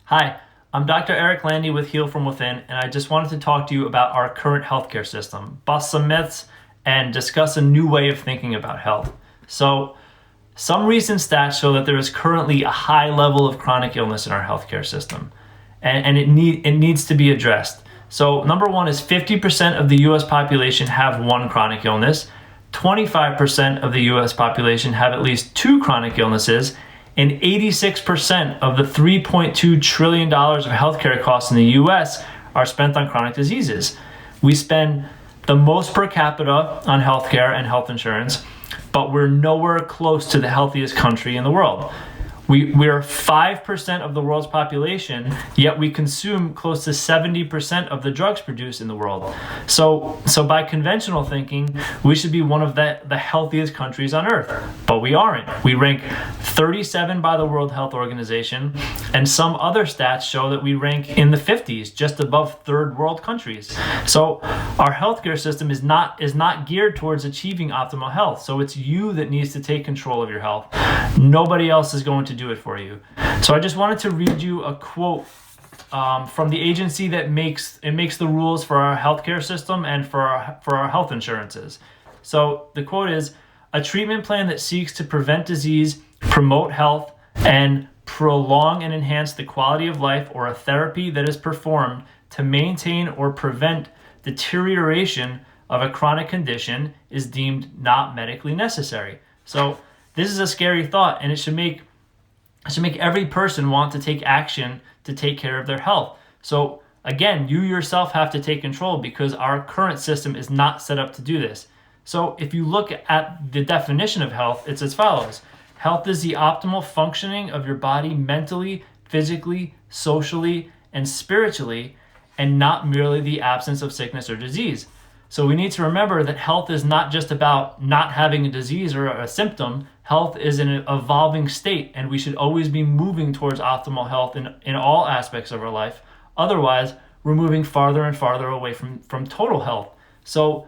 Hi, I'm Dr. Eric Landi with Heal From Within, and I just wanted to talk to you about our current healthcare system, bust some myths, and discuss a new way of thinking about health. So, some recent stats show that there is currently a high level of chronic illness in our healthcare system, and it needs to be addressed. So, number one is 50% of the US population have one chronic illness, 25% of the US population have at least two chronic illnesses, and 86% of the $3.2 trillion of healthcare costs in the US are spent on chronic diseases. We spend the most per capita on healthcare and health insurance, but we're nowhere close to the healthiest country in the world. We're 5% of the world's population, yet we consume close to 70% of the drugs produced in the world. So by conventional thinking, we should be one of the healthiest countries on earth, but we aren't. We rank 37 by the World Health Organization, and some other stats show that we rank in the 50s, just above third world countries. So our healthcare system is not geared towards achieving optimal health. So it's you that needs to take control of your health. Nobody else is going to do it for you. So I just wanted to read you a quote from the agency that makes the rules for our healthcare system and for our health insurances. So the quote is, "A treatment plan that seeks to prevent disease, promote health, and prolong and enhance the quality of life, or a therapy that is performed to maintain or prevent deterioration of a chronic condition is deemed not medically necessary." So this is a scary thought, and it should make every person want to take action to take care of their health. So again, you yourself have to take control because our current system is not set up to do this. So if you look at the definition of health, it's as follows. Health is the optimal functioning of your body mentally, physically, socially, and spiritually, and not merely the absence of sickness or disease. So we need to remember that health is not just about not having a disease or a symptom. Health is an evolving state, and we should always be moving towards optimal health in all aspects of our life. Otherwise, we're moving farther and farther away from total health. So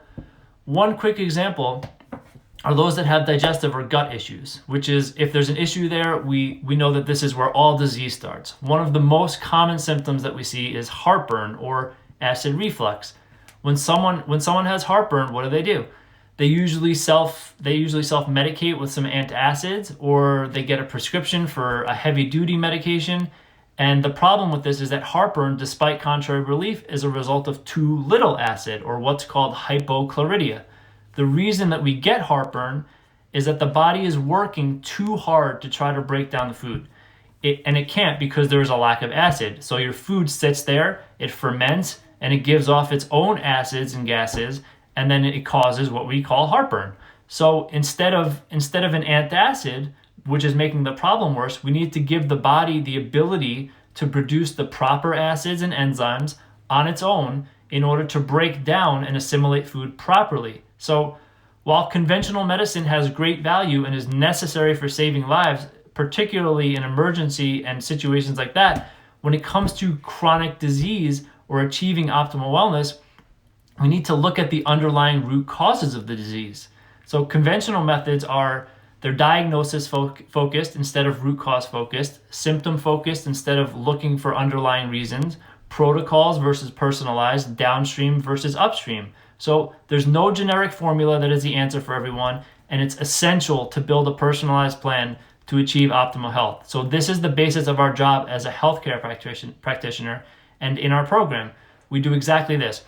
one quick example are those that have digestive or gut issues, which is if there's an issue there, we know that this is where all disease starts. One of the most common symptoms that we see is heartburn or acid reflux. When someone has heartburn, what do? They usually self-medicate with some antacids, or they get a prescription for a heavy-duty medication. And the problem with this is that heartburn, despite contrary relief, is a result of too little acid, or what's called hypochlorhydria. The reason that we get heartburn is that the body is working too hard to try to break down the food. And it can't because there is a lack of acid. So your food sits there, it ferments, and it gives off its own acids and gases, and then it causes what we call heartburn. So instead of an antacid, which is making the problem worse, we need to give the body the ability to produce the proper acids and enzymes on its own in order to break down and assimilate food properly. So while conventional medicine has great value and is necessary for saving lives, particularly in emergency and situations like that, when it comes to chronic disease or achieving optimal wellness, we need to look at the underlying root causes of the disease. So conventional methods they're diagnosis focused instead of root cause focused, symptom focused instead of looking for underlying reasons, protocols versus personalized, downstream versus upstream. So there's no generic formula that is the answer for everyone, and it's essential to build a personalized plan to achieve optimal health. So this is the basis of our job as a healthcare practitioner, and in our program, we do exactly this.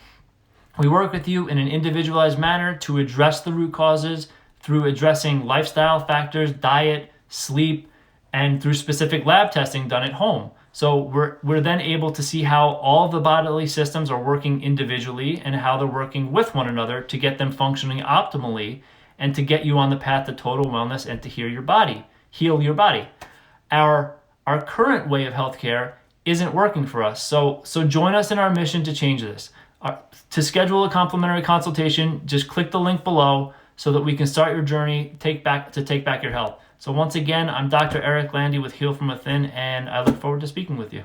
We work with you in an individualized manner to address the root causes through addressing lifestyle factors, diet, sleep, and through specific lab testing done at home. So we're then able to see how all the bodily systems are working individually and how they're working with one another to get them functioning optimally and to get you on the path to total wellness and to heal your body. Our current way of healthcare isn't working for us. So join us in our mission to change this. To schedule a complimentary consultation, just click the link below so that we can start your journey to take back your health. So once again, I'm Dr. Eric Landi with Heal From Within, and I look forward to speaking with you.